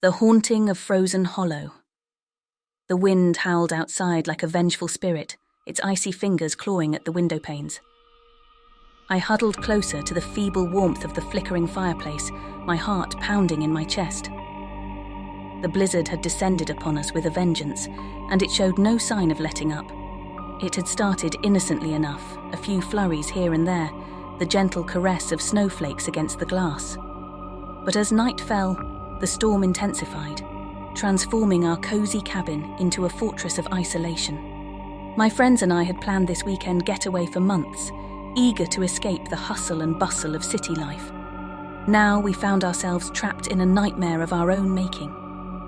The haunting of Frozen Hollow. The wind howled outside like a vengeful spirit, its icy fingers clawing at the window panes. I huddled closer to the feeble warmth of the flickering fireplace, my heart pounding in my chest. The blizzard had descended upon us with a vengeance, and it showed no sign of letting up. It had started innocently enough, a few flurries here and there, the gentle caress of snowflakes against the glass. But as night fell, the storm intensified, transforming our cozy cabin into a fortress of isolation. My friends and I had planned this weekend getaway for months, eager to escape the hustle and bustle of city life. Now we found ourselves trapped in a nightmare of our own making.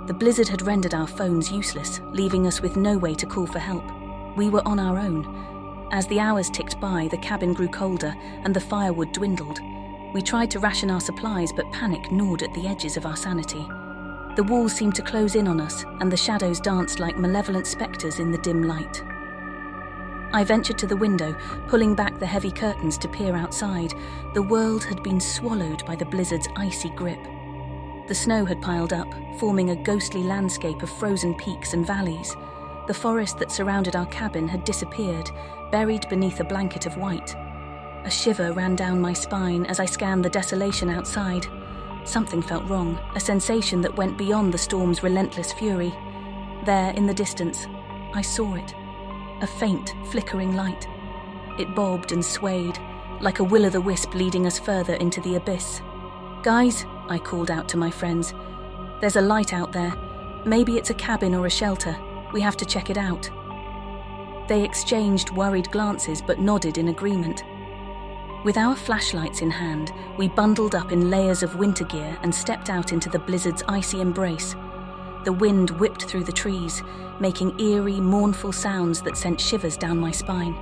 The blizzard had rendered our phones useless, leaving us with no way to call for help. We were on our own. As the hours ticked by, the cabin grew colder and the firewood dwindled. We tried to ration our supplies, but panic gnawed at the edges of our sanity. The walls seemed to close in on us, and the shadows danced like malevolent spectres in the dim light. I ventured to the window, pulling back the heavy curtains to peer outside. The world had been swallowed by the blizzard's icy grip. The snow had piled up, forming a ghostly landscape of frozen peaks and valleys. The forest that surrounded our cabin had disappeared, buried beneath a blanket of white. A shiver ran down my spine as I scanned the desolation outside. Something felt wrong, a sensation that went beyond the storm's relentless fury. There, in the distance, I saw it. A faint, flickering light. It bobbed and swayed, like a will-o'-the-wisp leading us further into the abyss. "Guys," I called out to my friends, "there's a light out there. Maybe it's a cabin or a shelter. We have to check it out." They exchanged worried glances but nodded in agreement. With our flashlights in hand, we bundled up in layers of winter gear and stepped out into the blizzard's icy embrace. The wind whipped through the trees, making eerie, mournful sounds that sent shivers down my spine.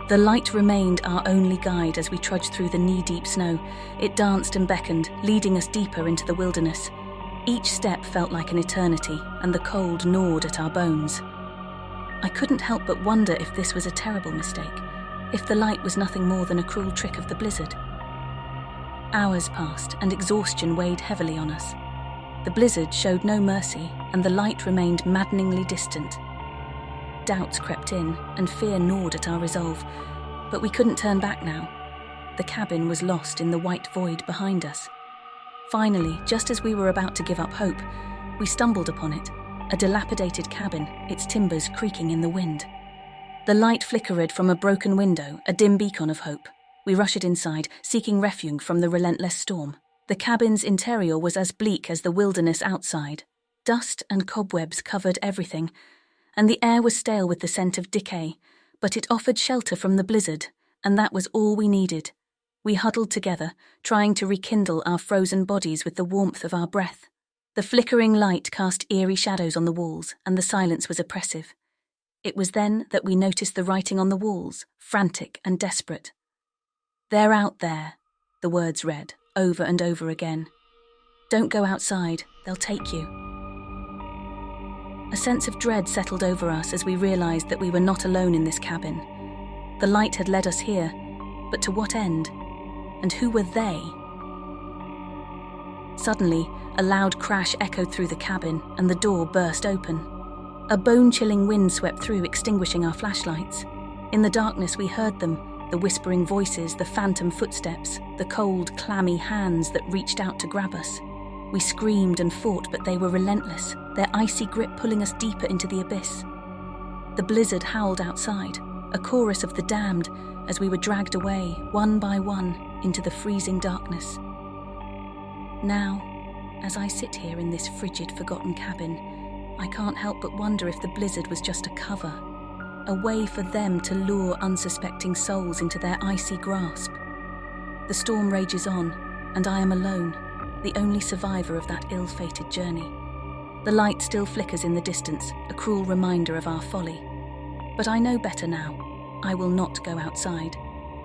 The light remained our only guide as we trudged through the knee-deep snow. It danced and beckoned, leading us deeper into the wilderness. Each step felt like an eternity, and the cold gnawed at our bones. I couldn't help but wonder if this was a terrible mistake, if the light was nothing more than a cruel trick of the blizzard. Hours passed, and exhaustion weighed heavily on us. The blizzard showed no mercy, and the light remained maddeningly distant. Doubts crept in, and fear gnawed at our resolve, but we couldn't turn back now. The cabin was lost in the white void behind us. Finally, just as we were about to give up hope, we stumbled upon it, a dilapidated cabin, its timbers creaking in the wind. The light flickered from a broken window, a dim beacon of hope. We rushed inside, seeking refuge from the relentless storm. The cabin's interior was as bleak as the wilderness outside. Dust and cobwebs covered everything, and the air was stale with the scent of decay, but it offered shelter from the blizzard, and that was all we needed. We huddled together, trying to rekindle our frozen bodies with the warmth of our breath. The flickering light cast eerie shadows on the walls, and the silence was oppressive. It was then that we noticed the writing on the walls, frantic and desperate. "They're out there," the words read, over and over again. "Don't go outside, they'll take you." A sense of dread settled over us as we realized that we were not alone in this cabin. The light had led us here, but to what end? And who were they? Suddenly, a loud crash echoed through the cabin, and the door burst open. A bone-chilling wind swept through, extinguishing our flashlights. In the darkness we heard them, the whispering voices, the phantom footsteps, the cold, clammy hands that reached out to grab us. We screamed and fought, but they were relentless, their icy grip pulling us deeper into the abyss. The blizzard howled outside, a chorus of the damned, as we were dragged away, one by one, into the freezing darkness. Now, as I sit here in this frigid, forgotten cabin, I can't help but wonder if the blizzard was just a cover, a way for them to lure unsuspecting souls into their icy grasp. The storm rages on, and I am alone, the only survivor of that ill-fated journey. The light still flickers in the distance, a cruel reminder of our folly. But I know better now. I will not go outside.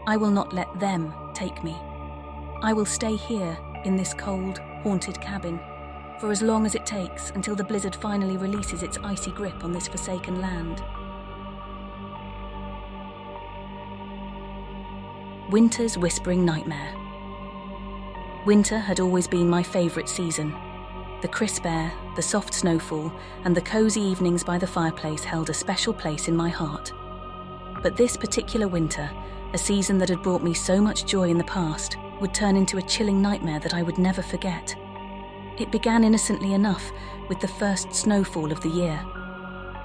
I will not let them take me. I will stay here, in this cold, haunted cabin, for as long as it takes until the blizzard finally releases its icy grip on this forsaken land. Winter's whispering nightmare. Winter had always been my favourite season. The crisp air, the soft snowfall, and the cozy evenings by the fireplace held a special place in my heart. But this particular winter, a season that had brought me so much joy in the past, would turn into a chilling nightmare that I would never forget. It began innocently enough with the first snowfall of the year.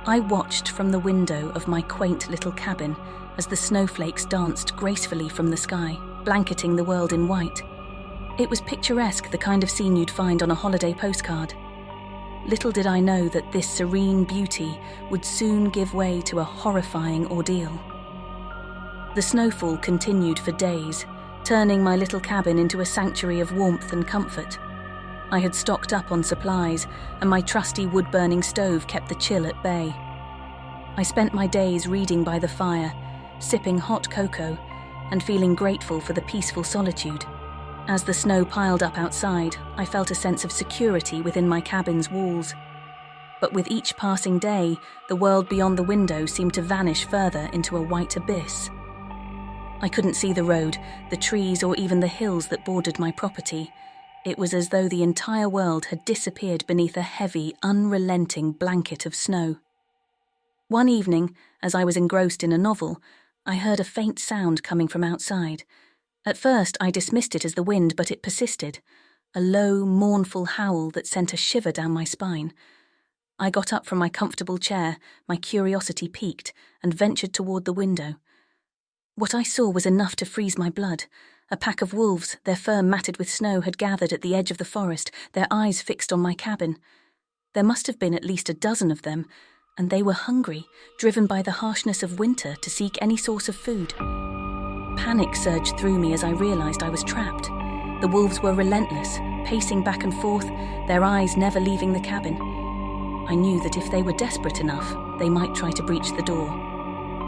I watched from the window of my quaint little cabin as the snowflakes danced gracefully from the sky, blanketing the world in white. It was picturesque, the kind of scene you'd find on a holiday postcard. Little did I know that this serene beauty would soon give way to a horrifying ordeal. The snowfall continued for days, turning my little cabin into a sanctuary of warmth and comfort. I had stocked up on supplies, and my trusty wood-burning stove kept the chill at bay. I spent my days reading by the fire, sipping hot cocoa, and feeling grateful for the peaceful solitude. As the snow piled up outside, I felt a sense of security within my cabin's walls. But with each passing day, the world beyond the window seemed to vanish further into a white abyss. I couldn't see the road, the trees, or even the hills that bordered my property. It was as though the entire world had disappeared beneath a heavy, unrelenting blanket of snow. One evening, as I was engrossed in a novel, I heard a faint sound coming from outside. At first, I dismissed it as the wind, but it persisted, a low, mournful howl that sent a shiver down my spine. I got up from my comfortable chair, my curiosity piqued, and ventured toward the window. What I saw was enough to freeze my blood. A pack of wolves, their fur matted with snow, had gathered at the edge of the forest, their eyes fixed on my cabin. There must have been at least a dozen of them, and they were hungry, driven by the harshness of winter to seek any source of food. Panic surged through me as I realized I was trapped. The wolves were relentless, pacing back and forth, their eyes never leaving the cabin. I knew that if they were desperate enough, they might try to breach the door.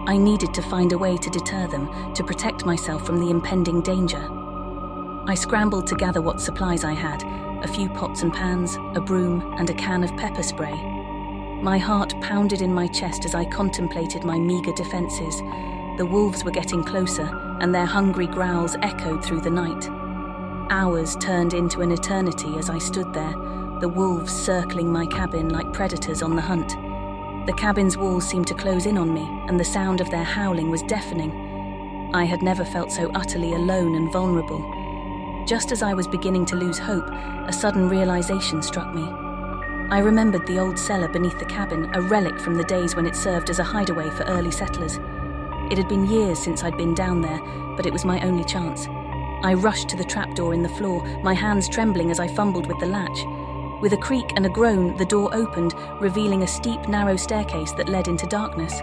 I needed to find a way to deter them, to protect myself from the impending danger. I scrambled to gather what supplies I had, a few pots and pans, a broom, and a can of pepper spray. My heart pounded in my chest as I contemplated my meager defenses. The wolves were getting closer, and their hungry growls echoed through the night. Hours turned into an eternity as I stood there, the wolves circling my cabin like predators on the hunt. The cabin's walls seemed to close in on me, and the sound of their howling was deafening. I had never felt so utterly alone and vulnerable. Just as I was beginning to lose hope, a sudden realization struck me. I remembered the old cellar beneath the cabin, a relic from the days when it served as a hideaway for early settlers. It had been years since I'd been down there, but it was my only chance. I rushed to the trapdoor in the floor, my hands trembling as I fumbled with the latch. With a creak and a groan, the door opened, revealing a steep, narrow staircase that led into darkness.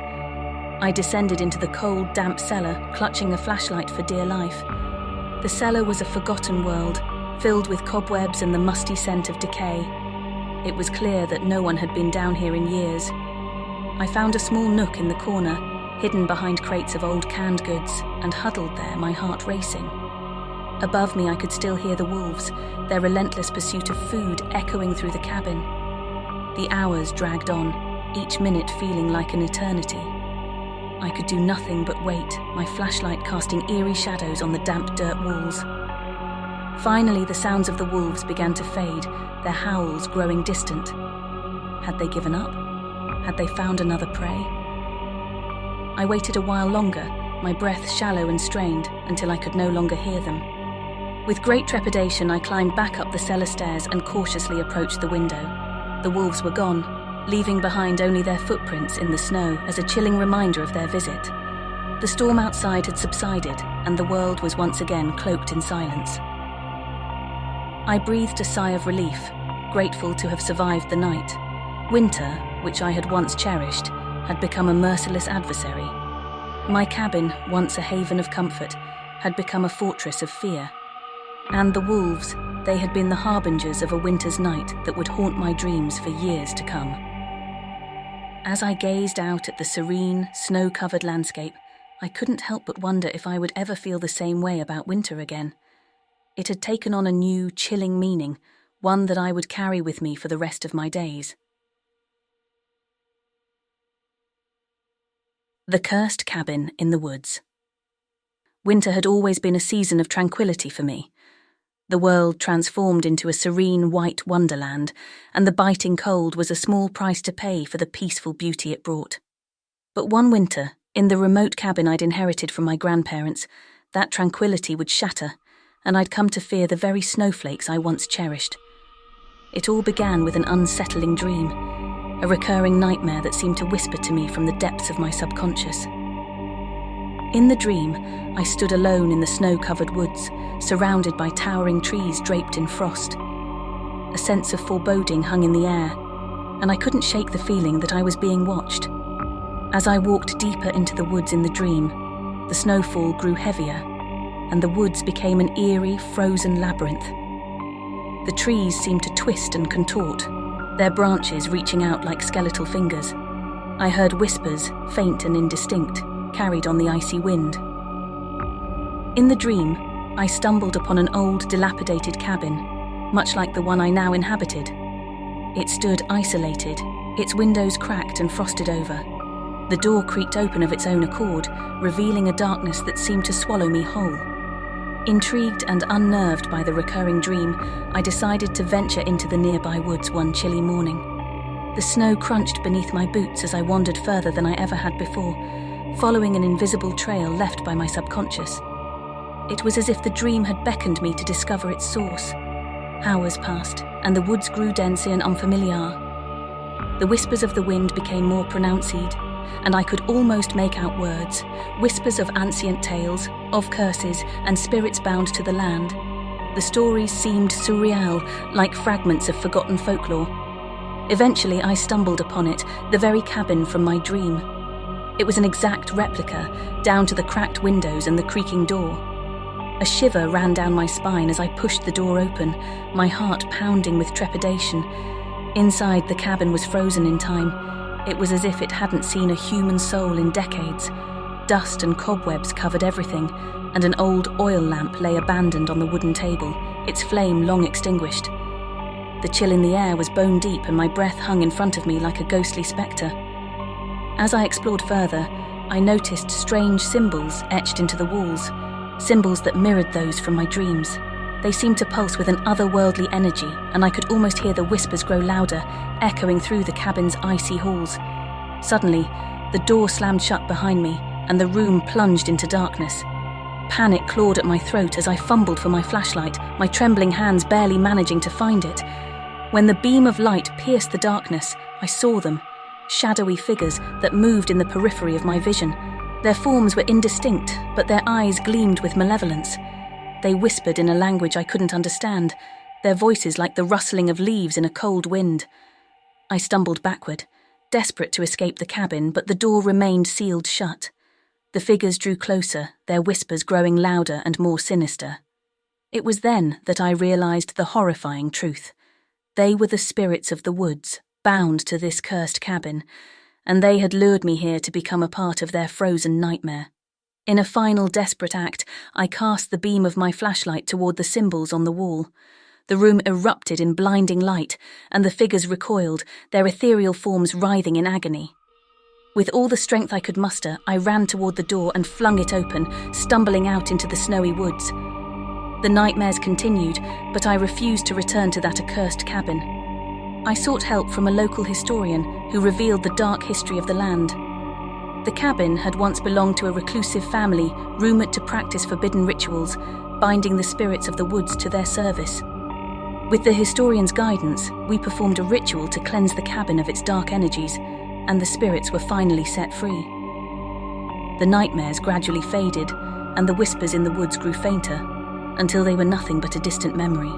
I descended into the cold, damp cellar, clutching a flashlight for dear life. The cellar was a forgotten world, filled with cobwebs and the musty scent of decay. It was clear that no one had been down here in years. I found a small nook in the corner, hidden behind crates of old canned goods, and huddled there, my heart racing. Above me I could still hear the wolves, their relentless pursuit of food echoing through the cabin. The hours dragged on, each minute feeling like an eternity. I could do nothing but wait, my flashlight casting eerie shadows on the damp dirt walls. Finally, the sounds of the wolves began to fade, their howls growing distant. Had they given up? Had they found another prey? I waited a while longer, my breath shallow and strained, until I could no longer hear them. With great trepidation, I climbed back up the cellar stairs and cautiously approached the window. The wolves were gone, leaving behind only their footprints in the snow as a chilling reminder of their visit. The storm outside had subsided, and the world was once again cloaked in silence. I breathed a sigh of relief, grateful to have survived the night. Winter, which I had once cherished, had become a merciless adversary. My cabin, once a haven of comfort, had become a fortress of fear. And the wolves, they had been the harbingers of a winter's night that would haunt my dreams for years to come. As I gazed out at the serene, snow-covered landscape, I couldn't help but wonder if I would ever feel the same way about winter again. It had taken on a new, chilling meaning, one that I would carry with me for the rest of my days. The Cursed Cabin in the Woods. Winter had always been a season of tranquility for me. The world transformed into a serene white wonderland, and the biting cold was a small price to pay for the peaceful beauty it brought. But one winter, in the remote cabin I'd inherited from my grandparents, that tranquility would shatter, and I'd come to fear the very snowflakes I once cherished. It all began with an unsettling dream, a recurring nightmare that seemed to whisper to me from the depths of my subconscious. In the dream, I stood alone in the snow-covered woods, surrounded by towering trees draped in frost. A sense of foreboding hung in the air, and I couldn't shake the feeling that I was being watched. As I walked deeper into the woods in the dream, the snowfall grew heavier, and the woods became an eerie, frozen labyrinth. The trees seemed to twist and contort, their branches reaching out like skeletal fingers. I heard whispers, faint and indistinct, carried on the icy wind. In the dream, I stumbled upon an old, dilapidated cabin, much like the one I now inhabited. It stood isolated, its windows cracked and frosted over. The door creaked open of its own accord, revealing a darkness that seemed to swallow me whole. Intrigued and unnerved by the recurring dream, I decided to venture into the nearby woods one chilly morning. The snow crunched beneath my boots as I wandered further than I ever had before, following an invisible trail left by my subconscious. It was as if the dream had beckoned me to discover its source. Hours passed, and the woods grew denser and unfamiliar. The whispers of the wind became more pronounced, and I could almost make out words, whispers of ancient tales, of curses, and spirits bound to the land. The stories seemed surreal, like fragments of forgotten folklore. Eventually, I stumbled upon it, the very cabin from my dream. It was an exact replica, down to the cracked windows and the creaking door. A shiver ran down my spine as I pushed the door open, my heart pounding with trepidation. Inside, the cabin was frozen in time. It was as if it hadn't seen a human soul in decades. Dust and cobwebs covered everything, and an old oil lamp lay abandoned on the wooden table, its flame long extinguished. The chill in the air was bone deep, and my breath hung in front of me like a ghostly spectre. As I explored further, I noticed strange symbols etched into the walls, symbols that mirrored those from my dreams. They seemed to pulse with an otherworldly energy, and I could almost hear the whispers grow louder, echoing through the cabin's icy halls. Suddenly, the door slammed shut behind me, and the room plunged into darkness. Panic clawed at my throat as I fumbled for my flashlight, my trembling hands barely managing to find it. When the beam of light pierced the darkness, I saw them, shadowy figures that moved in the periphery of my vision. Their forms were indistinct, but their eyes gleamed with malevolence. They whispered in a language I couldn't understand, their voices like the rustling of leaves in a cold wind. I stumbled backward, desperate to escape the cabin, but the door remained sealed shut. The figures drew closer, their whispers growing louder and more sinister. It was then that I realized the horrifying truth. They were the spirits of the woods, bound to this cursed cabin, and they had lured me here to become a part of their frozen nightmare. In a final desperate act, I cast the beam of my flashlight toward the symbols on the wall. The room erupted in blinding light, and the figures recoiled, their ethereal forms writhing in agony. With all the strength I could muster, I ran toward the door and flung it open, stumbling out into the snowy woods. The nightmares continued, but I refused to return to that accursed cabin. I sought help from a local historian who revealed the dark history of the land. The cabin had once belonged to a reclusive family rumoured to practice forbidden rituals, binding the spirits of the woods to their service. With the historian's guidance, we performed a ritual to cleanse the cabin of its dark energies, and the spirits were finally set free. The nightmares gradually faded, and the whispers in the woods grew fainter, until they were nothing but a distant memory.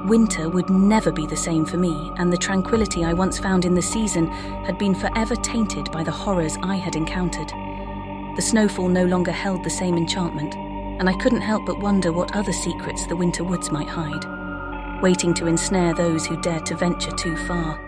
Winter would never be the same for me, and the tranquility I once found in the season had been forever tainted by the horrors I had encountered. The snowfall no longer held the same enchantment, and I couldn't help but wonder what other secrets the winter woods might hide, waiting to ensnare those who dared to venture too far.